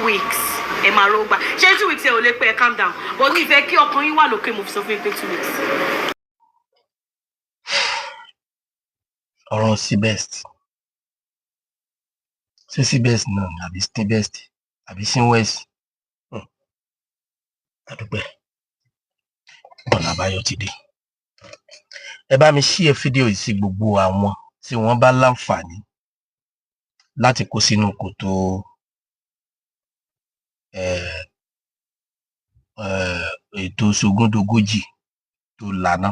weeks. Ẹ máa rọ́gbà. Ṣé 2 weeks ẹ ò lè pẹ́ calm down? But mi fẹ́ kí ọkàn yín wà lókè mo fi sọ fún yín pé 2 weeks. Ọ̀rọ̀ sí best. Ṣé sí best náà ni àbí sí best àbí sí west? Àdúpẹ́. Ọ̀nà àbáyọ ti dé. Ẹ bá mi share fídíò yìí sí gbogbo àwọn tí wọ́n bá láǹfààní láti kó sínú kòtò ètò sogúndogójì tó lànà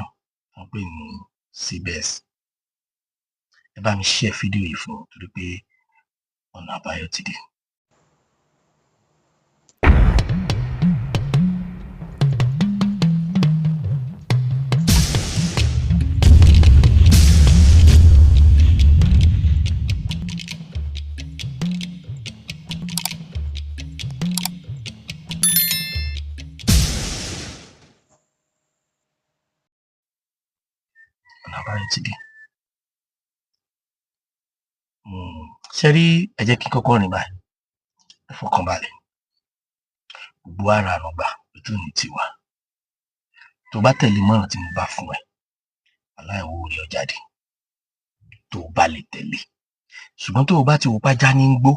wọ́n pè ní CBS. Ẹ bá mi share fídíò yìí fún wọn torí pé ọ̀nà àbáyọ ti dé. Ọ̀nà àbáyọ ti dé. Ṣé rí ẹ jẹ́ kí kọ́kọ́ rìn báyìí ẹ fọkàn balẹ̀ gbogbo ara àrùngbà ojú ní tiwa tó bá tẹ̀lé mọ́ràn tí mo bá fún ẹ aláìwò orí ọ jáde tó bá lè tẹ̀lé ṣùgbọ́n tó o bá ti wò pájá ní gbó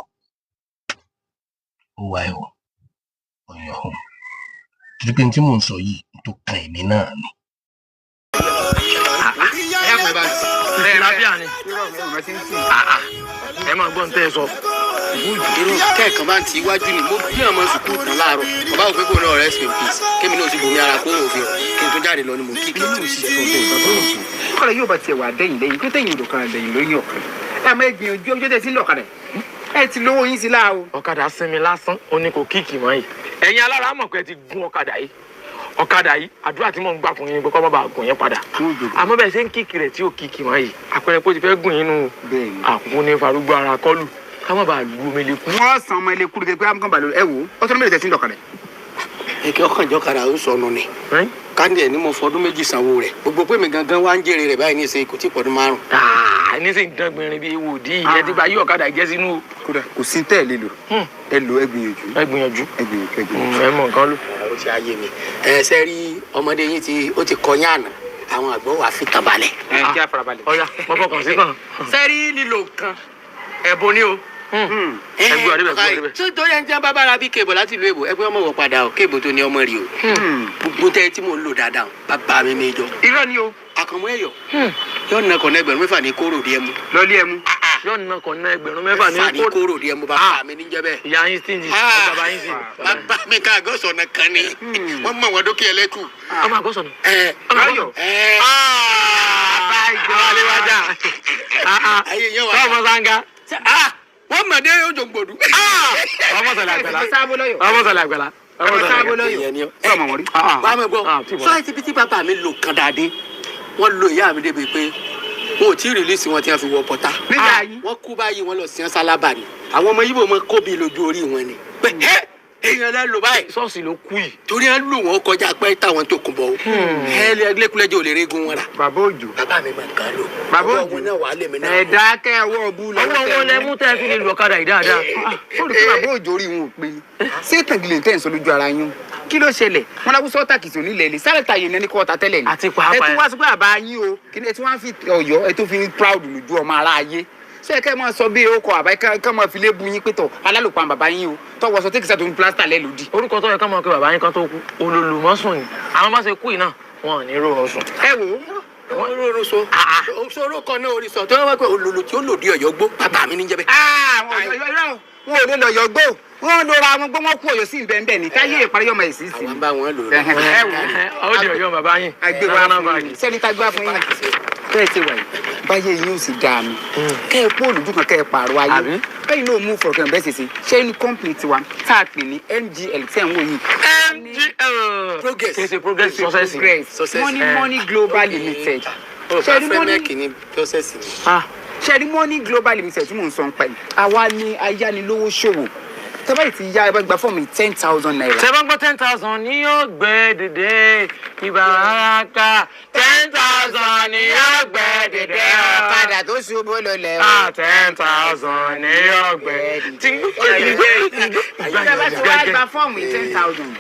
ó wá ẹ o ọyàn ọhún torí pé tí mò ń sọ yìí tó kan èmi náà ni. ẹ máa gbọ́n tẹ́ ẹ sọ. kẹ́ẹ̀kan bá ń ti iwájú ni mo bí ọmọ sùkúù tán láàárọ̀ bàbá òpin kò náà rest in peace kémi náà sì bomi ara kó òfin kí n tó jáde lọ ni mo kí kí n sì sọ fún bàbá òjò. kọ́lá yóò bá tiẹ̀ wà dẹ́yìn lẹ́yìn pé tẹ̀yìn ìdọ̀kan lẹ́yìn lóyún ọ̀kan ẹ máa gbìyànjú ọjọ́ tẹ̀ sí lọ́kadà ẹ ti lówó yín sí láà o. ọ̀kadà sinmi lásán ó ní kò kíkì mọ́ yìí ẹ̀yin alára mọ̀ pé ẹ ti gun ọ̀kadà yìí àdúrà tí mò ń gbà fún yín pé kọ́ mọ́ bá gùn yín padà àmọ́ bẹ́ẹ̀ ṣe ń kíkì rẹ̀ tí ò kíkì mọ́ yìí àpẹẹrẹ pé ó ti fẹ́ gùn yín nù àkókò ní farúgbó ara kọlù ká má bàa lu omi lẹ́kùn. wọ́n san ọmọ ilé kúrú pé amúkan bàlọ́ ẹ wò ó tọ́jú méjì tẹ̀sí lọ́kadà. èké ọkàn ìjọkadà ó sọnù ni káńdì ẹ̀ ní mo fọdún méjì sanwó rẹ̀ gbogbo pé mi gangan wá ń jèrè rẹ̀ báyìí ní ìsìn kò tí ì pọ̀dún 5. ní sìn dángbìnrin bíi ewu òdì ìyẹn ti bá yí ọ̀kadà jẹ́ sínú. kódà kò sí tẹ́ ẹ̀ lè lò ẹ lò ẹ gbìyànjú. ẹ mọ nǹkan lò. ó ti ayé mi ṣe rí ọmọdé yín ó ti kọyán àná àwọn àgbọ̀ wà fi tàn balẹ̀. kí a fara balẹ̀. ọ̀ya mọ́kàn kan sí kan. sẹ́rí lílo kan ẹ̀bùn ni o. ẹgbẹ́ ọ̀rẹ́ bẹ̀. tó torí ẹni tí wọ́n bá bára bí kéèbù láti ìlú èbò ẹgbẹ́ ọmọ wọ̀ padà o kéèbù tó ní ọmọ rí o. gbogbo tẹ́ tí mò ń lò dáadáa bàbá mi méjọ. irọ́ ni o. àkànmú ẹ̀yọ̀ yóò nà kàn ẹgbẹ̀rún mẹ́fà ní kóró díẹ̀ mu. lọ́lí ẹ̀ mu. yóò nà kàn ẹgbẹ̀rún mẹ́fà ní kóró díẹ̀ mu bàbá mi níjẹ́ bẹ́ẹ̀. ìyá yín stingy bàbá yín sì. bàbá mi ká àgọ́sọ̀nà kan ni wọ́n mọ̀ wọ́n dókè ẹlẹ́kù. ọmọ àgọ́sọ̀nà. ayọ̀. bàbá ìgbàlè wájà. ayé yẹn wà. ọmọ sanga. wọ́n mọ̀ dé ojú gbòdú. ọmọ sọlá àgbàlá. sábólọ́yọ̀. ọmọ sọlá àgbàlá. sábólọ́yọ̀. ọmọ wọn rí. bá mi gbọ́ sọ ẹ ti bí tí bàbá mi lò kan dáadé wọ́n lo ìyá mi débi pé wọn ò tí ì rìlíìsì wọn tí wọ́n fi wọ pọ́tà. nígbà yìí. wọ́n kú báyìí wọ́n lọ sí ẹ sálábà ni àwọn ọmọ yìí mọ kóbi lójú orí wọn ni. pé èèyàn lẹ lò báyìí. ṣọ́ọ̀ṣì ló kú yìí. torí ẹ lù wọn kọjá pé táwọn tó kún bọ̀ o. lẹ́kúlẹ́jọ́ ò lè régun wọn rà. bàbá òjò. bàbá mi máa ń kà lò. bàbá òjò ọwọ́ náà wà á lè mi náà. ẹ̀dá kẹ́ ọwọ́ ọbú lọ. ọwọ́ wọn lẹ mú tẹ́ fi lè lu ọ̀kadà yìí dáadáa. ó rí pé bàbá òjò rí wọn ò pé ni. ṣé tẹ̀gìlì tẹ̀ ń sọ lójú ara yín kí ló ṣẹlẹ̀ wọn lábúsọ tàkìtì onílẹ̀ ilé sáré tàyè ní kọ́ ọ̀tà tẹ́lẹ̀ ni. àti pàápàá ẹ tún wá sí pé àbá yín o kí ni ẹ tún wá fi Ọ̀yọ́ ẹ tún fi proud lójú ọmọ ara ayé ṣé kẹ́ ẹ máa sọ bí okọ̀ àbá kẹ́ máa fi lé bu yín pé tọ̀ alálòpọ̀ bàbá yín o tọwọ́ sọ tẹ́kísà tó ń plásítà lẹ́ lòdì. orúkọ tó yẹ ká máa pe bàbá yín kan tó kú olólùmọ́sùn ni àwọn bá ṣe kú yìí náà wọn ò ní rọrùn sùn. ẹ wò ó wọ́n rọrùn so òṣòro kan náà orí sọ tó wọ́n pẹ́ olùlù tí ó lòdì Ọ̀yọ́ gbó bàbá mi níjẹ́ bẹ́ẹ̀. wọn ò lè lọ yọ gbó wọn lóra wọn gbọ́ wọn kú Ọ̀yọ́ sí ìbẹ̀ǹbẹ̀ ní káyé ìparí ọmọ èsì sí. àwọn bá wọn lò ẹ wò ó di Ọ̀yọ́ bàbá yín. agbèwà fún yín sẹ́ni tá gbá fún yín bẹ́ẹ̀ ṣe wà yìí báyé yín ò sì dáa mi kẹ́ ẹ pọ́ọ̀lù dùn kan kẹ́ ẹ pààrọ̀ ayé bẹ́ẹ̀ náà mú fọ̀rọ̀kẹ́ bẹ́ẹ̀ ṣe ṣe ní kọ́mpìnì tiwa tá a pè ní MGL tẹ̀ ń wò yìí. MGL Progress. kèsì progress success. Money Global Limited. ṣe Money Global Limited tí mò ń sọ ń pa yìí àwa ni ayánilówó ṣòwò tẹ́ bá ti yá ẹ bá gba fọ́ọ̀mù 10,000 naira. ṣé bá ń gbọ́ 10,000 ni yóò gbé dìde ìbáraka 10,000 ni yóò gbé dìde ọ̀kadà tó ṣubú lọlẹ̀. 10,000 ni yóò gbé dìde. tẹ́ bá ti wá gba fọ́ọ̀mù 10,000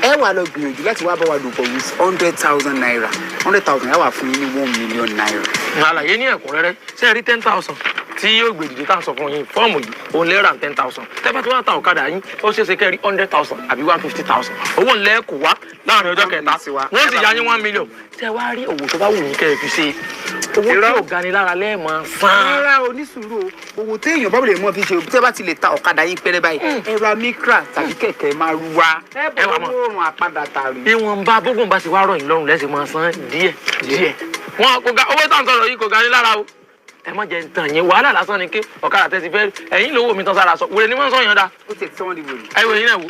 ẹ wà lọ gbìyànjú láti wá bá wa dùn pọ̀ with 100,000 naira 100,000 ẹ wà fún yín ní 1 million naira. àlàyé ní ẹ̀kúnrẹ́rẹ́ ṣé ẹ rí 10,000 tí yóò gbé dìde tá à ń sọ fún yín fọ́ọ̀mù yìí òun lẹ́rà 10,000 tẹ́ bá ti wá ta ọ̀kadà yín ó ṣeé ṣe kẹ́ rí 100,000 àbí 150,000 owó ńlẹ́ kò wá láàrin ọjọ́ kẹta wọ́n sì yá yín 1 million tẹ́ wá rí òwò tó bá wù yín kẹ́ ẹ fi ṣe owó tí ò gani lára lẹ́ẹ̀mọ́ fán. rárá onísùúrù owó téèyàn bá lè mọ fi ṣe tẹ́ bá ti lè ta ọ̀kadà yín pẹ́rẹ́ báyìí ẹ ra mikra tàbí kẹ̀kẹ́ máa ru wa ẹ bọ̀ lóòrùn àpadà tààrí. bí wọn bá bógun bá ti wá rọ̀ yín lọ́rùn lẹ́sìn máa san díẹ̀ díẹ̀ wọn kò ga owó tá à ń sọ̀rọ̀ yìí kò gani lára o ẹ má jẹ ntàn yín wàhálà lásán ni ké ọ̀kadà tẹ̀sí fẹ́ ẹ̀yìn lówó mi tán sára sọ wèrè ni wọ́n sọ yàn dá. ó ti sọ wọn di wèrè. ẹ wò yín náà wò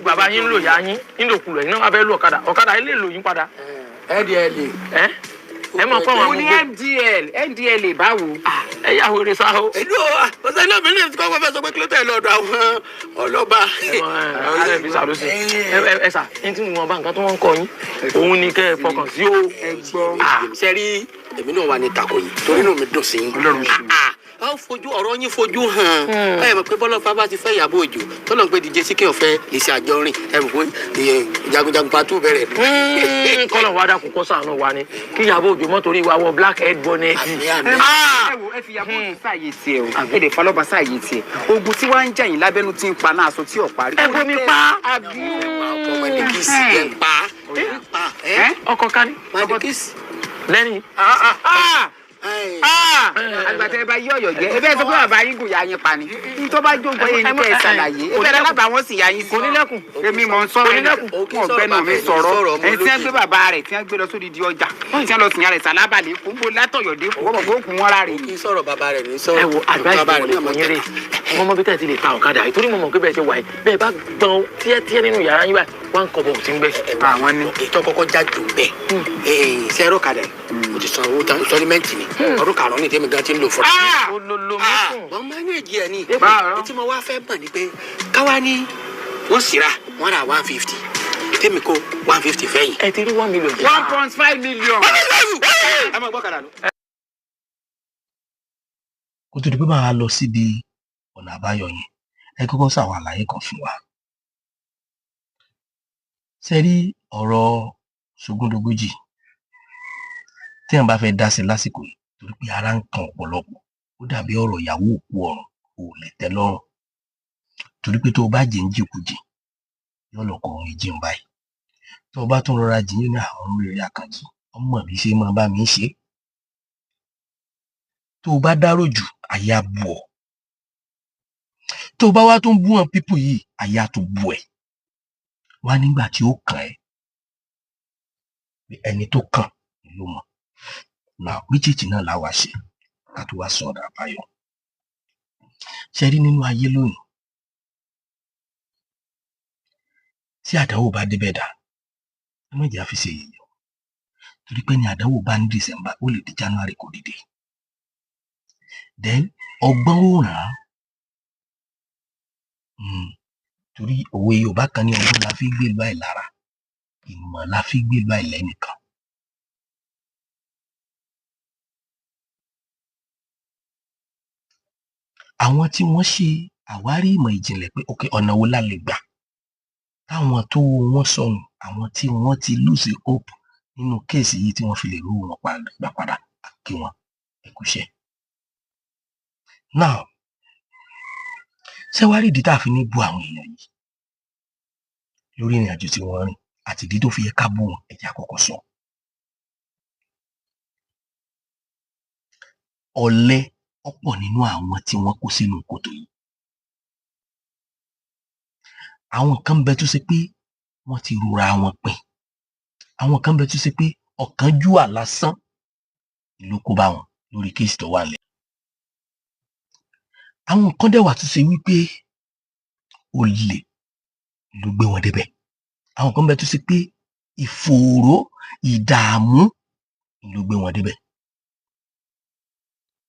bàbá yín ń lò yá yín ń lò kulọ̀ yín náà wọ́n fẹ́ lò ọ̀kadà yín lè lò yín padà. ẹ mọ̀ fún àwọn mo ní ndl báwo. ẹ yà wèrè sá o. ìlú ọ̀sẹ̀ náà mi ní kọ́kọ́ fẹ́ sọ pé kí ló tẹ̀ lọ́dọ̀ àwọn ọlọ́ba. ẹ sà ní tí wọn bá nǹkan tó wọn kọ yín òun ni kẹ́ ẹ fọkàn sí o. ẹ gbọ́. ṣe rí èmi náà wà ní tako yìí torí náà mi dùn sí yín. Ọlọ́run ṣe. a fojú ọ̀rọ̀ yín fojú hàn ẹ mọ̀ pé bọ́lọ́fà bá ti fẹ́ Ìyábọ̀ Òjó tọ́lọ̀ ń pé díje sí kéèyàn fẹ́ Lizzy Anjorin ẹ mọ̀ pé jagunjagun pàtó bẹ̀rẹ̀. kọ́lọ̀ wa dákun kọ́ sànù wa ni kí Ìyábọ̀ Òjó mọ́ torí wa wọ black head bonnet. ẹ wo ẹ fi Ìyábọ̀ Òjó sáàyè tiẹ̀ o ẹ lè falọ́ba sáàyè tiẹ̀ ogun tí wàá ń jà yín lábẹ́nu tí ń pa náà aṣọ tí ò parí. ẹ bomi pa. ọmọdé kìí sí ẹ pa ọkọ kání ọmọdé kìí sí. lẹ́yìn. àgbàtà ẹ bá yí ọ̀yọ́ jẹ́ ẹ bẹ́ẹ̀ sọ pé bàbá yín kò yá yín pa ni tó bá jókòó yín ní kẹ́ ẹ ṣàlàyé ẹ bẹ́ẹ̀ lábàá wọn sì yá yín sí. onílẹ̀kùn. èmi mọ̀ ń sọ̀rọ̀ wọn gbẹ́nu mi sọ̀rọ̀ ẹni tí wọ́n gbé bàbá rẹ̀ tí wọ́n gbé lọ sórí di ọjà tí wọ́n lọ sìn yàrá ìsàlábàlẹ̀ fún bó látọ̀yọ̀dé fún wọ́n mọ̀ pé ó kún wọn rárẹ̀. kí sọ̀rọ̀ bàbá rẹ̀ ní sọ̀rọ̀. ẹ wo advice mo lè fún yín rè wọn mọ bí tẹ́ ẹ ti lè ta ọ̀kadà yìí torí mo mọ̀ pé bẹ́ẹ̀ ṣe wà yìí bẹ́ẹ̀ bá gbọ́n tíẹ́tíẹ́ nínú yàrá yín báyìí wọ́n ń kọ́ bọ̀ tí ń gbẹ. àwọn ní. ètò kọ́kọ́ jáde bẹ́ẹ̀ sẹ́rọ̀ kadà mo ti san owó sọ́límẹ́ǹtì ni ọdún karùn-ún ní tèmi gan ti ń lò fún mi. ololo mọ́tò. wọ́n máa ń ní èjì ẹ̀ ní. ètí mo wá fẹ́ mọ̀ ni pé káwá ní wọ́n sì ra wọ́n ra 150 tèmi kó 150 fẹ́yìn. ẹ ti rí 1 million. 1.5 million. ẹ máa gbọ́ kadà lọ. kó tó di pé máa lọ síbi ọ̀nà àbáyọ yẹn ẹ kọ́kọ́ ṣàwọn àlàyé kan fún wa. ṣe rí ọ̀rọ̀ sógúndogójì tí wọn bá fẹ́ dá sí lásìkò yìí torí pé ara ń kan ọ̀pọ̀lọpọ̀ ó dàbí ọ̀rọ̀ ìyàwó òkú ọ̀run ò lè tẹ́ lọ́rùn torí pé tó o bá jẹ́ ń jìkújì yóò lọ kọ ohun ìjìun báyìí tó o bá tún rọra jìn ní àwọn oríire àkànjì ọmọ mi ṣe máa bá mi ṣe tó o bá dárò jù àyà bù ọ́ tó o bá wá tún bú wọn pípù yìí àyà tó bù ẹ́ wá nígbà tí ó kàn ẹ́ ẹni tó kàn ló mọ̀ náà méjèèjì náà la wá ṣe ká tó wá sọ̀rọ̀ àbáyọ ṣe rí nínú ayé lónìí tí àdánwò bá débẹ̀ dà ẹ má jẹ́ àfi ṣe yìí torí pé ní àdánwò bá ní December ó lè di January kò dìde then ọgbọ́n ò ràn án torí òwe Yorùbá kan ní ọgbọ́n la fi gbé lọ àìlára ìmọ̀ la fi gbé lọ àìlẹ́nìkan. àwọn tí wọ́n ṣe àwárí ìmọ̀ ìjìnlẹ̀ pé ok ọ̀nà wo la lè gbà táwọn tó wọ́n sọnù àwọn tí wọ́n ti lose hope nínú kéèsì yìí tí wọ́n fi lè rú wọn gbà padà kí wọn ẹ kúṣẹ́. now ṣé wàá rí ìdí tá a fi ní bú àwọn èèyàn yìí lórí ìrìn àjò tí wọ́n rìn àti ìdí tó fi yẹ ká bú wọn ẹ jẹ́ á kọ́kọ́ sọ. ọ̀lẹ ọ̀pọ̀ nínú àwọn tí wọ́n kó sínú kòtò yìí àwọn kan bẹ tó ṣe pé wọ́n ti rora wọn pin àwọn kan bẹ tó ṣe pé ọ̀kánjúwà lásán ló kó bá wọn lórí kéèsì tó wà lẹ̀ àwọn kan dẹ̀ wà tó ṣe wípé olè ló gbé wọn débẹ̀ àwọn kan bẹ tó ṣe pé ìfòòró ìdààmú ló gbé wọn débẹ̀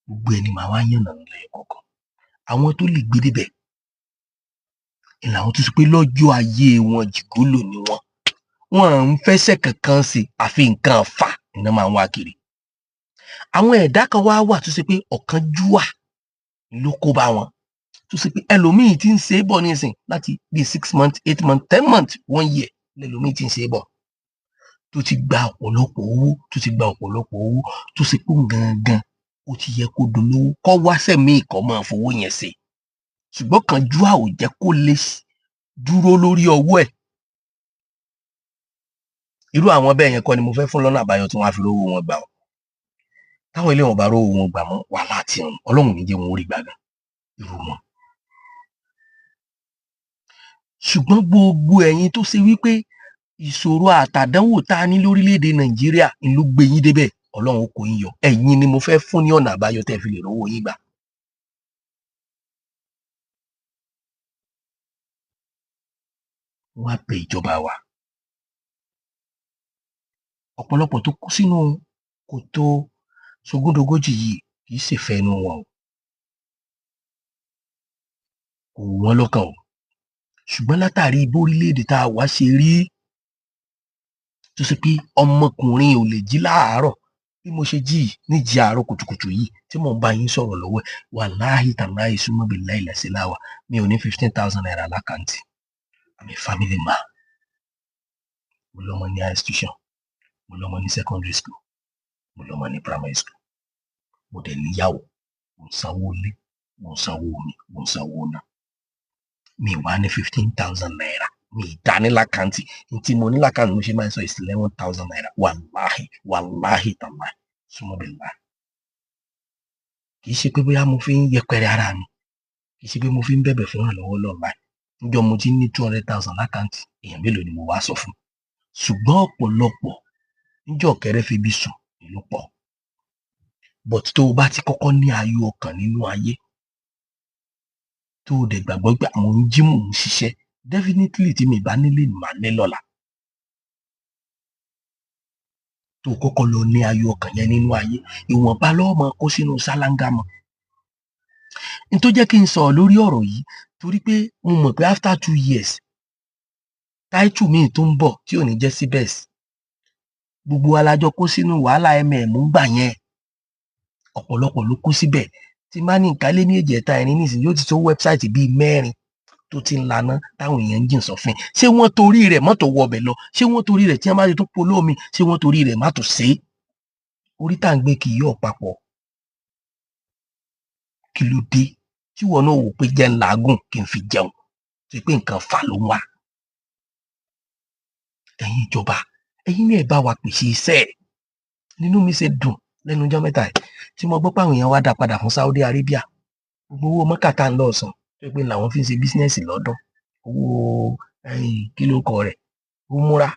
gbogbo ẹni màá wá yànnà nílẹ̀ kọ̀ọ̀kan àwọn tó lè gbé débẹ̀ ìlànà tó sọ pé lọ́jọ́ ayé wọn jìgúlò ni wọn ń fẹsẹ̀ kankan sí àfi nǹkan fà iná máa ń wá kiri. Àwọn ẹ̀dá kan wá wà tó ṣe pé ọ̀kánjúwà ló kó bá wọn, tó ṣe pé ẹlòmíì ti ń ṣe é bọ̀ nísìn láti bíi 6 months 8 months 10 months 1 year lẹlòmíì ti ń ṣe é bọ̀, tó ti gba ọ̀pọ̀lọpọ̀ owó tó ṣe pé gangan ó ti yẹ kó dolówó kọ́ wáṣẹ́ míì kọ́ máa fowó yẹn ṣe, ṣùgbọ́n kánjúwà ò jẹ́ kó lè dúró lórí ọwọ́ ẹ̀. Irú àwọn bẹ́ẹ̀ yẹn kọ́ ni mo fẹ́ fún lọ́nà àbáyọ tí wọ́n á fi rówó wọn gbà ọ́. Táwọn ilé wọn bá rówó wọn gbà mọ́ wàhálà àti ọ̀run Ọlọ́run ní jẹ́ wọn ó rí gbàgán irú wọn. Ṣùgbọ́n gbogbo ẹ̀yin tó ṣe wípé ìṣòro àtàdánwò tá a ní lórílẹ̀‐èdè Nàìjíríà ló gbé yín débẹ̀, Ọlọ́run kò yín yọ. Ẹ̀yin ni mo fẹ́ fún ní ọ̀nà àbáyọ tẹ́ fi lè rówó yín gbà. Wọ́n á bẹ ìjọba wa. Ọ̀pọ̀lọpọ̀ tó kú sínú kòtò sogúndogójì yìí kì í ṣèfẹ́ inú wọn o, kò wù wọ́n lọ́kàn o, ṣùgbọ́n látàrí bórílẹ̀‐èdè tá a wá ṣe rí tó ṣe pé ọmọkùnrin ò lè jí láàárọ̀ bí mo ṣe jí níjí àárọ̀ kùtùkùtù yìí tí mò ń bá yín sọ̀rọ̀ lọ́wọ́ ẹ̀ wàláhì tàláhì súnmọ́ billahi làṣẹláwà mi ò ní 15,000 naira lákàntì. I'm a family man. Mo lọ́mọ ní high institution, mo lọ́mọ ní secondary school, mo lọ́mọ ní primary school, mo dẹ̀ níyàwó, mo ń sanwó ilé, mo ń sanwó omi, mo ń sanwó náà. Mi wá ní 15,000 naira mi dání lákàntì, tí mo ní lákàntì mo ṣe máa ń sọ is 11,000 naira wàláhì tàláhì súnmọ́ billahi. Kì í ṣe pé bóyá mo fi ń yẹpẹrẹ ara mi, kì í ṣe pé mo fi ń bẹ̀bẹ̀ fún ìrànlọ́wọ́ lọ́ọ̀bá níjọ́ mo ti ní 200,000 lákàntì èèyàn mélòó ni mo wá sọ fún. Ṣùgbọ́n ọ̀pọ̀lọpọ̀ níjọ́ kẹrẹ́ fi bí sùn ìlú pọ̀, but tó o bá ti kọ́kọ́ ní ayọ̀ ọkàn nínú ayé tó o dẹ̀ gbàgbọ́ pé àwọn ń jí mò ń ṣiṣẹ́ definitely tí mi bá nílé mà ní lọ́la, tó o kọ́kọ́ lọ ní ayọ̀ ọkàn yẹn nínú ayé ìwọ̀nba lọ́ọ́ máa kó sínú ṣáláńgá mọ́. n tó jẹ́ kí n sọ̀rọ̀ lórí ọ̀rọ̀ yìí torí pé mo mọ̀ pé after 2 years táìtù míì tó ń bọ̀ tí ò ní jẹ́ síbẹ̀s gbogbo alájọ kó sínú wàhálà mm ń gbà yẹn, ọ̀pọ̀lọpọ̀ ló kó síbẹ̀. Tí má ní nǹkan lé ní ìjẹta ẹni nísìnyí yóò ti tó wẹ́bsáìtì bíi 4 tó ti ń laná táwọn èèyàn ń jìn sọ́fìn. Ṣé wọ́n torí rẹ̀ mọ́tò wọ ọbẹ̀ lọ? Ṣé wọ́n torí rẹ̀ tí wọ́n bá ti tún polówó mi? Ṣé wọ́n torí rẹ̀ má tó ṣe é? Orí tá à ń gbé kì í yọ̀ papọ̀. Kí ló dé tí wọn náà wò pé jẹ́ ń làágùn kí n fi jẹun tó pé nǹkan fà ló ń wá? Ẹ̀yin ìjọba ẹ̀yin ní ẹ̀ bá wa pèsè iṣẹ́ ẹ̀. Nínú mi ṣe dùn lẹ́nu ọjọ́ mẹ́ta yìí tí mo gbọ́ pé àwọn èèyàn wá dá padà fún Saudi Arabia. Gbogbo owó mọ́kàtà ń lọ ọ̀sán tó pé làwọn fi ń ṣe bísínẹ́sì lọ́dún. Owó kí ló kọ rẹ̀ ó múra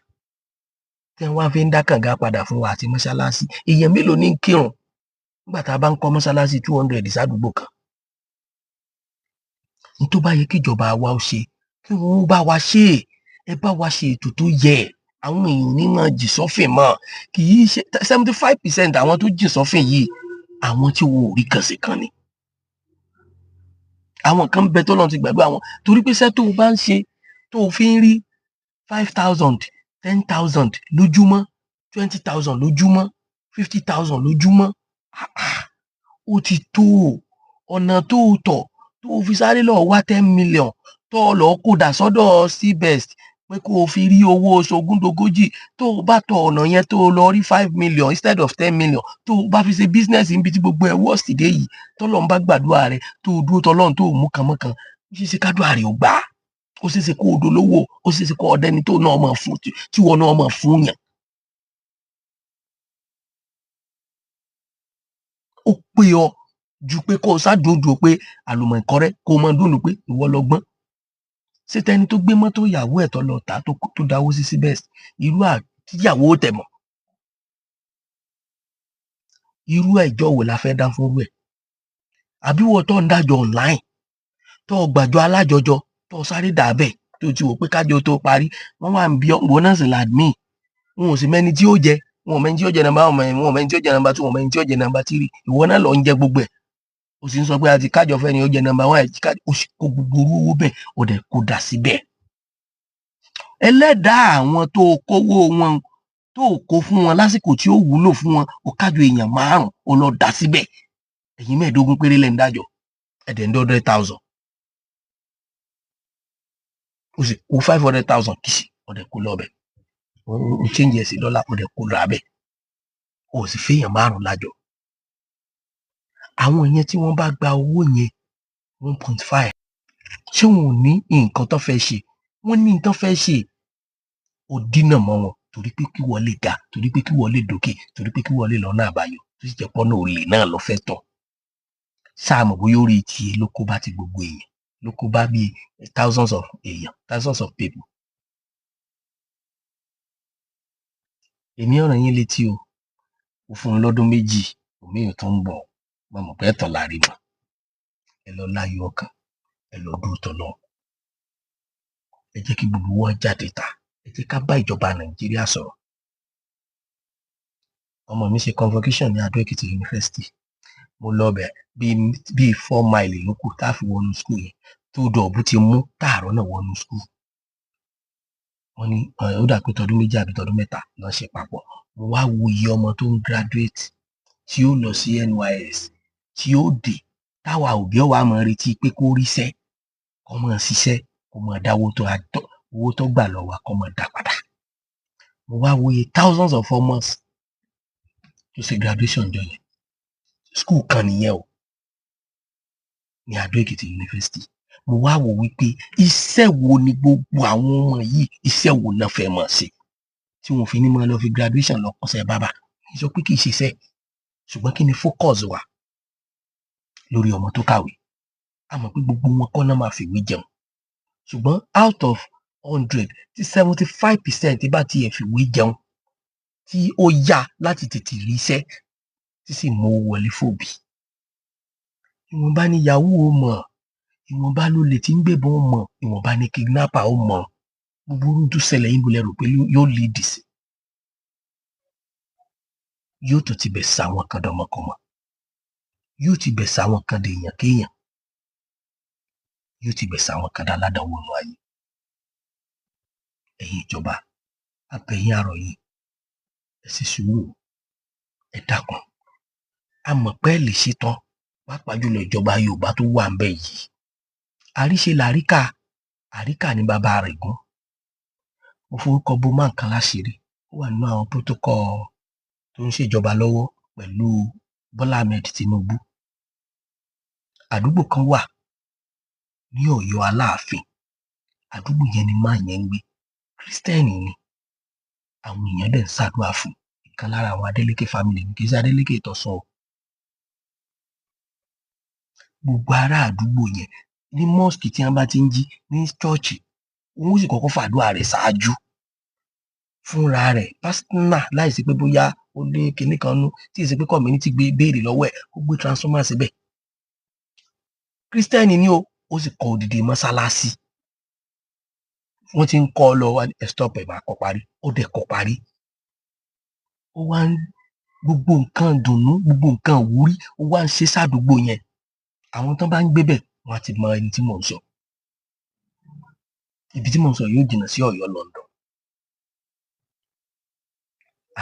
tí wọ́n fi ń dá kànga padà fún wa àti mọ́ṣáláṣí. Èèyàn mélòó ní kírun nígbà tá a bá ń kọ́ mọ́ṣáláṣí 200 sádùúgbò kan? Ní tó bá yẹ kí ìjọba wa ó ṣe kí wọ́n bá wa ṣe ẹ bá wa ṣe ètò tó yẹ. Àwọn èèyàn ní máa jì sọ́fìn mọ́, kì í ṣe 75% àwọn tó jì sọ́fìn yìí àwọn tí wọn ò rí kànṣe kan ni. Àwọn kan bẹ tó lọ́n ti gbàgbé àwọn torí pé iṣẹ́ tó o bá ń ṣe tó o fi ń rí 5,000 10,000 lójúmọ́ 20,000 lójúmọ́ 50,000 lójúmọ́ ó ti tó ọ̀nà tó o tọ̀ tó o fi sáré lọ wá 10 million tó o lọ kó dà sọ́dọ̀ Cbest pé kó o fi rí owó sogúndogójì tó o bá tọ ọ̀nà yẹn tó o lọ rí 5 million instead of 10 million tó o bá fi ṣe business níbi tí gbogbo ẹ̀ wọ́ọ̀sì dé yìí tọ́lọ́run bá gbàdúrà rẹ tó o dúró tọ́lọ́run tó o mú kànmọ́kàn ó ṣeé ṣe kádùá rẹ ó gbà á, ó ṣeé ṣe kó o dolówó, ó ṣeé ṣe kó o dẹni tó náà máa fún tí wọn náà máa fún yàn. Ó pé ọ ju pé kó o ṣàdúndùn pé àlùmọ̀ ìkọ́rẹ́ kó o máa dúndùn pé ìwọ lọ gbọ́n. Ṣé tẹni tó gbé mọ́tò ìyàwó ẹ̀ tó lọ tà tó dáwó sí Cbest irú àtìyàwó tẹ̀ mọ́? Irú ẹjọ́ wo la fẹ́ dá fúnrú ẹ̀? Àbí wọ́n tó ń dájọ́ online tó gbàjọ alájọjọ tó sáré dàbẹ̀ tó ti wò pé kájọ tó parí wọ́n wà ń bí ọ̀pọ̀ náà sì làdmí wọn ò sì mẹ́ni tí ó jẹ wọn ò mẹ́ni tí ó jẹ nọ́mbà wọn ò mẹ́ni tí ó jẹ nọ́mbà 2 wọn ò mẹ́ni tí ó jẹ nọ́mbà 3 ìwọ náà lọ ń jẹ gbogbo ẹ̀ o sì ń sọ pé àti kájọ fẹ́ ni ó jẹ nọ́mbà 1 ẹ̀ kájọ o sì kó gbogbo owó bẹ́ẹ̀ o dẹ̀ kó dà síbẹ̀ ẹlẹ́dàá àwọn tó kówó wọn tó kó fún wọn lásìkò tí ó wúlò fún wọn o kájọ èèyàn 5 o lọ dà síbẹ̀ ẹ̀yin 15 péré lẹ́ ń dájọ́ ẹ̀dẹ̀ ń dọ́ 100,000 o sì kó 500,000 kìsì o dẹ̀ kó lọ́bẹ̀ o change ẹ̀ sí dọ́là o dẹ̀ kó rà bẹ́ẹ̀ o sì fẹ́yàn 5 lájọ àwọn yẹn tí wọ́n bá gba owó yẹn 1.5 ṣé wọn ò ní nǹkan tó fẹ́ ṣe wọ́n ní nǹkan fẹ́ ṣe ò dínà mọ́ wọn torí pé kí wọ́n lè ga torí pé kí wọ́n lè dókè torí pé kí wọ́n lè lọ́nà àbáyọ tó sì jẹ́ pọ́nà olè náà lọ fẹ́ tọ̀ sáàmù bóyá orí tiẹ̀ ló kó bá ti gbogbo èèyàn ló kó bá bíi thousands of people. èmi ọ̀ràn yín létí o ó fún un lọ́dún 2 òmíì tó ń bọ̀ mo mọ̀ pé ẹ̀tàn láàrin mọ́ ẹ lọ láyọ̀ ọkàn ẹ lọ dúró tọ́lọ́ ẹ jẹ́ kí gbogbo wọn jáde ta ẹ jẹ́ ká bá ìjọba Nàìjíríà sọ̀rọ̀ ọmọ mi ṣe convocation ní Adó Èkìtì University mo lọ bẹ̀ bíi 4 mile ló kù tá a fi wọnú school yẹn tó dọ̀bù ti mú táàrọ̀ náà wọnú school wọ́n ní ó dà pé tọdún 2 àbí tọdún 3 lọ ṣe papọ̀ mo wá wo iye ọmọ tó ń graduate tí ó lọ sí NYSC tí ó dé táwa òbí ọ̀wà máa retí pé kó ríṣẹ́ kó máa ṣiṣẹ́ kó máa dáwó owó tó gbà lọ wa kó máa dá padà mo wá wo iye thousands of almost tó ṣe graduation jọ yẹn school kan nìyẹn o ní Adó Èkìtì University mo wá wò wípé iṣẹ́ wo ni gbogbo àwọn ọmọ yìí iṣẹ́ wo náà fẹ́ máa ṣe tí wọn fi ní máa lọ fi graduation lọ kọ́ṣẹ́ bàbá sọ pé kì í ṣiṣẹ́ ṣùgbọ́n kí ni focus wa lórí ọmọ tó kàwé a mọ̀ pé gbogbo wọn kọ́ náà máa fìwé jẹun ṣùgbọ́n out of 100 tí 75% bá tiẹ̀ fìwé jẹun tí ó yá láti tètè rí iṣẹ́ tí sì mú owó wọlé fòbí ìwọ̀nba ni yahoo ó mọ̀ ìwọ̀nba ló lè tí ń gbébọn mọ̀ ìwọ̀nba ni kidnapper ó mọ̀ gbogbo ohun tó ṣẹlẹ̀ yín bolẹ̀ rò pé yóò lead sí yóò tó ti bẹ̀ sáwọn kan dọmọkọmọ yóò ti bẹ̀ sáwọn kan dèèyàn kéèyàn yóò ti bẹ̀ sáwọn kan dá ládàáwò nù ayé ẹ̀yin ìjọba abẹ́yìn àrọ̀ yìí ẹ sì sùúrù ẹ dákun a mọ̀ pé ẹ lè ṣetán pàápàá jùlọ ìjọba Yorùbá tó wà ń bẹ̀ yìí àríṣe làríkà àríkà ní bàbá rẹ̀ gún mo forúkọ bó má nǹkan láṣìírí ó wà nínú àwọn protocol tó ń ṣèjọba lọ́wọ́ pẹ̀lú Bọ́lá Ahmed Tinubu àdúgbò kan wà ní Ọ̀yọ́ Aláàfin àdúgbò yẹn ni máa yẹn ń gbé Kristẹni ni àwọn èèyàn dẹ̀ ń ṣàdúrà fún ìkan lára àwọn Adélékè family ní kì í ṣe Adélékè ìtọ́sán o gbogbo ará àdúgbò yẹn ní mosque tí wọn bá ti ń jí ní ṣọ́ọ̀ṣì òun sì kọ́kọ́ fàdúrà rẹ̀ ṣáájú fúnra rẹ̀ pásítínà láìsí pé bóyá ó lé kinní kan nú tí èsì pé community gbé béèrè lọ́wọ́ ẹ̀ ó gbé transformer síbẹ̀ Kristẹni ni ó sì kọ́ odidi mọ́sálásí wọ́n ti ń kọ́ lọ ẹ stop ẹ̀ máa kọ́ parí ó dẹ̀ kọ́ parí ó wá ń gbogbo nǹkan dùnnú gbogbo nǹkan wúrí ó wá ń ṣe sádùúgbò yẹn àwọn tán bá ń gbé bẹ̀ wọ́n á ti mọ ẹni tí mò ń sọ ibi tí mò ń sọ yóò jìnnà sí Ọ̀yọ́ London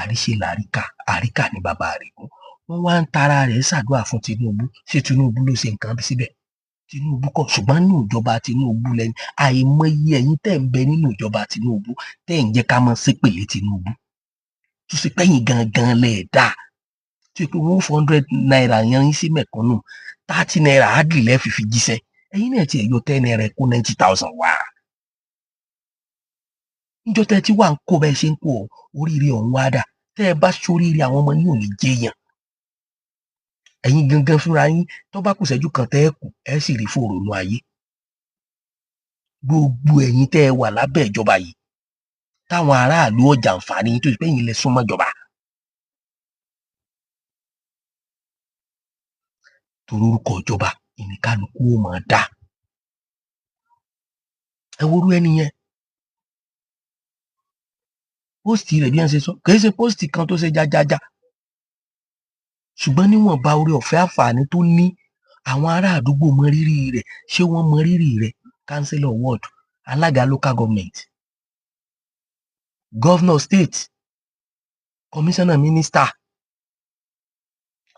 àríṣe làríkà àríkà ní bàbá rẹ̀ kú wọ́n wá ń tara rẹ̀ ṣàdúrà fún Tinubu ṣé Tinubu ló ṣe nǹkan síbẹ̀ Tinubu kọ́ ṣùgbọ́n nínú ìjọba Tinubu lẹ́yìn àìmọye ẹ̀yin tẹ́ ń bẹ nínú ìjọba Tinubu tẹ́ ń jẹ́ ká mọ́ ṣépèlé Tinubu tó ṣe pẹ́yìn gangan lẹ́ẹ̀dá tó yẹ pé wọ́n 400 naira yan yín sí mẹ̀kúnnù 30 naira hardly lẹ́ẹ̀fì fi jíṣẹ́ ẹ̀yin náà ti ẹ̀yọ 10 naira kó 90,000 wá níjọ́ tẹ́ tí wà ń kó bẹ́ẹ̀ ṣe ń kó oríire ọ̀hún wá dà tẹ́ ẹ bá ṣoríire àwọn ọmọ yín ò ní jẹ́yàn ẹ̀yin gangan fúnra yín tó bá kù ṣẹ́jú kan tẹ́ ẹ kù ẹ sì rí fòrònú ayé gbogbo ẹ̀yin tẹ́ ẹ wà lábẹ́ ìjọba yìí táwọn aráàlú ọjà àǹfààní tó ṣe pé ẹ̀yin lẹ súnmọ́ ìjọba torí orúkọ ìjọba ìníkàlùkù ó máa dá ẹ worú ẹni yẹn pósìtì rẹ̀ bí wọ́n ṣe sọ kì í ṣe pósìtì kan tó ṣe jájájá ṣùgbọ́n níwọ̀nba orí ọ̀fẹ́ àǹfààní tó ní àwọn ará àdúgbò mọ rírì rẹ̀ ṣé wọ́n mọ rírì rẹ̀ councillor ward alága local government governor state commissioner minister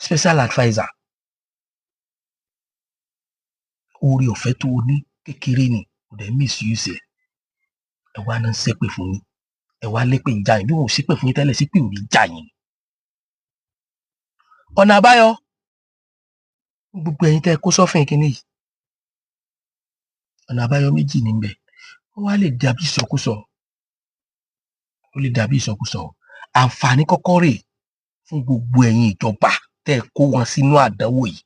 special adviser orí ọ̀fẹ́ tó o ní kékeré ni kò dẹ̀ misuse ẹ wá náà ṣépè fún yín ẹ wá lépè ń jà yín bí wọn ò ṣépè fún yín tẹ́lẹ̀ ṣépè ò ní jà yín. ọ̀nà àbáyọ gbogbo ẹ̀yin tẹ́ ẹ kó sọ́fìn kínní yìí ọ̀nà àbáyọ méjì níbẹ̀ ó wá lè dàbí ìsọkúsọ ó lè dàbí ìsọkúsọ àǹfààní kọ́kọ́ rèé fún gbogbo ẹ̀yin ìjọba tẹ́ ẹ kó wọn sínú àdánwò yìí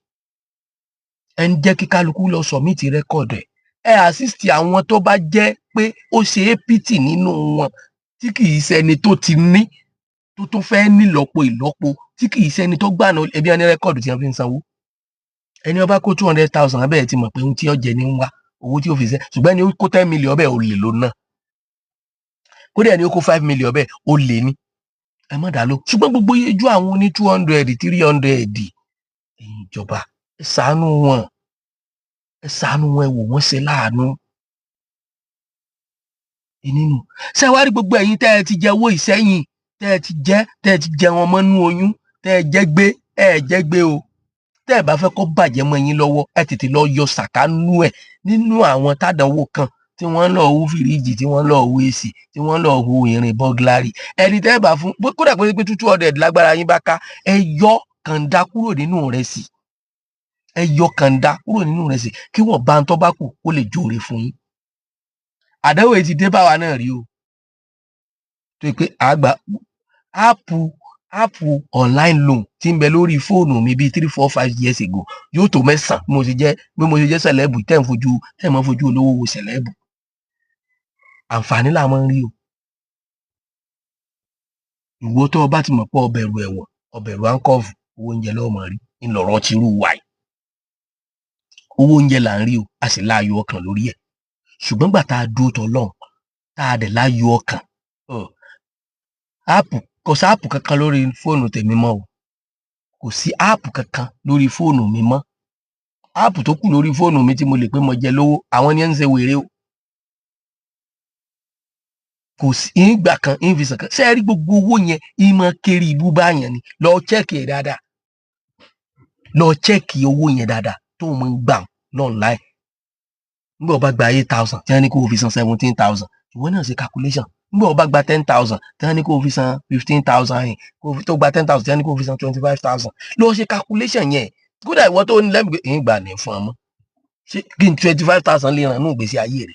ẹ ń jẹ́ kí kálukú lọ sọ̀mìtì rẹ́kọ̀dù ẹ assist àwọn tó bá jẹ́ pé ó ṣe APT nínú wọn tí kì í ṣẹni tó ti ní tó tún fẹ́ nílọ́po ìlọ́po tí kì í ṣẹni tó gbàna ẹbí ẹni rẹ́kọ̀dù tí wọ́n fi ń sanwó ẹni ó bá kó 200,000 abẹ́ẹ̀ ti mọ̀ pé ohun tí ó jẹ ní ń wá owó tí ó fi ṣe ṣùgbọ́n ẹni ó kó 10 million bẹ́ẹ̀ ó lè lò náà kódà ẹni ó kó 5 million bẹ́ẹ̀ ó lè ní ẹ má dá ló ṣùgbọ́n gbogbo ijú àwọn ní 200 300 ẹ̀yin ìjọba ẹ ṣàánú wọn ẹ wò wọ́n ṣe láàánú ìnínú ṣé wá rí gbogbo ẹ̀yin tẹ́ ẹ ti jẹ owó ìsẹ́yìn tẹ́ ẹ ti jẹ wọn mọ́nú oyún tẹ́ ẹ jẹ́ gbé o tẹ́ ẹ bá fẹ́ kó bàjẹ́ mọ́ yín lọ́wọ́ ẹ tètè lọ yọ sàkánú ẹ̀ nínú àwọn tádànwò kan tí wọ́n lọ hu fìríjì tí wọ́n lọ hu èsì tí wọ́n lọ hu irin bọ́gláàrì ẹni tẹ́ ẹ bá fún kódà pé 200 lágbára yín bá ká ẹ yọ kàńdá kúrò nínú rẹ̀ sí ẹ yọ kàńdá kúrò nínú rẹ̀ sí kí wọ́n bá ń tọ́ bá kù ó lè jóore fún yín àdáwò yìí ti dé báwa náà rí o tó yẹ pé àgbà áàpù online loan tí ń bẹ lórí fóònù mi bíi 3 4 5 years ago yóò tó 9 bí mo ṣe jẹ́ sẹ̀lẹ́bù tẹ́ ẹ̀ mọ́ fojú olówó wo sẹ̀lẹ́bù àǹfààní là máa ń rí o ìwọ tó o bá ti mọ̀ pé ọbẹ̀rù ẹ̀wọ̀n ọbẹ̀rù áńkọ́ọ̀fù owó oúnjẹ lọ́wọ́ máa rí ńlọrọ̀ ti rú wáyé owó oúnjẹ là ń rí o a sì láàyò ọkàn lórí ẹ̀ ṣùgbọ́n gbà tá a dúró tọ́ lọ́hùn tá a dẹ̀ láàyò ọkàn kò sí áàpù kankan lórí fóònù tèmi mọ́ o kò sí áàpù kankan lórí fóònù mi mọ́ áàpù tó kù lórí fóònù mi tí mo lè pé mo jẹ lówó àwọn ni ẹ ń ṣe wèrè o kò sí ìgbà kan ìfisàn kan ṣé ẹ rí gbogbo owó yẹn ìmọ̀ kiri ìbú báyẹn ni lọ chẹ́ẹ̀kì ẹ̀ dáadáa lọ chẹ́ẹ̀kì owó yẹn dáadáa tó o máa ń gbà lọ́nláì nígbà o bá gba 8,000 tí wọ́n ní kó o fi san 17,000 ìwọ náà ṣe calculation nígbà o bá gba 10,000 tí wọ́n ní kó o fi san 15,000 yẹn tó gba 10,000 tí wọ́n ní kó o fi san 25,000 lọ ṣe calculation yẹn kódà ìwọ tó ní lẹ́mìí ìyìn gbà ní fún ọmọ ṣé kí ni 25,000 lè ràn nínú ìgbésí ayé rẹ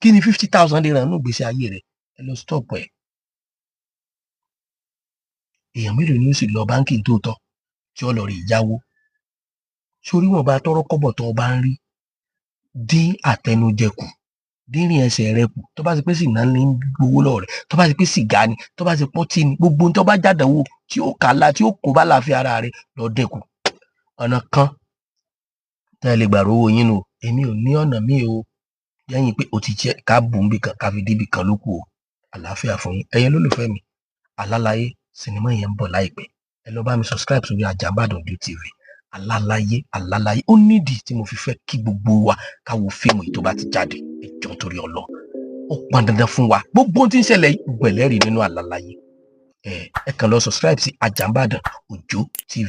kí ni 50,000 lè ràn nínú ìgbésí ayé rẹ ẹ lọ stop ẹ èèyàn mélòó ni ó sì lọ báńkì tó tọ́ tí ó lọ rí ìyáwó sórí wọn bá tọrọ kọ́bọ̀ tó o bá ń rí dín àtẹnujẹ kù dín rìn ẹsẹ̀ rẹ kù tó bá ti pé sì náà ní gbowó lọ rẹ tó bá ti pé sìgá ni tó bá ti pọ́tì ni gbogbo tó bá jàdánwò tí ó kàlà tí ó kó bá láàfin ara rẹ lọ dẹ́kù ọ̀nà kan tẹ́ ẹ lè gbà rówó yín nù èmi ò ní ọ̀nà míì o lẹ́yìn pé o ti jẹ́ ká bùn bí kan ká fi débi kan ló kù o àlàáfíà fún yín ẹ̀yin lólùfẹ́ mi Alálàyé sinimá yẹn ń bọ̀ láìpẹ́ ẹ lọ bá mi subscribe sórí Àjàbádàn Ojú TV Alálàyé ó nídìí tí mo fi fẹ́ kí gbogbo wa ká wo fíìmù yìí tó bá ti jáde ẹ jọ̀ọ́ torí Ọlọ́run ó pọn dandan fún wa gbogbo ohun tí ń ṣẹlẹ̀ gbẹ̀lẹ́rì nínú Alálàyé ẹ kàn lọ subscribe sí Àjàbádàn Ojú TV.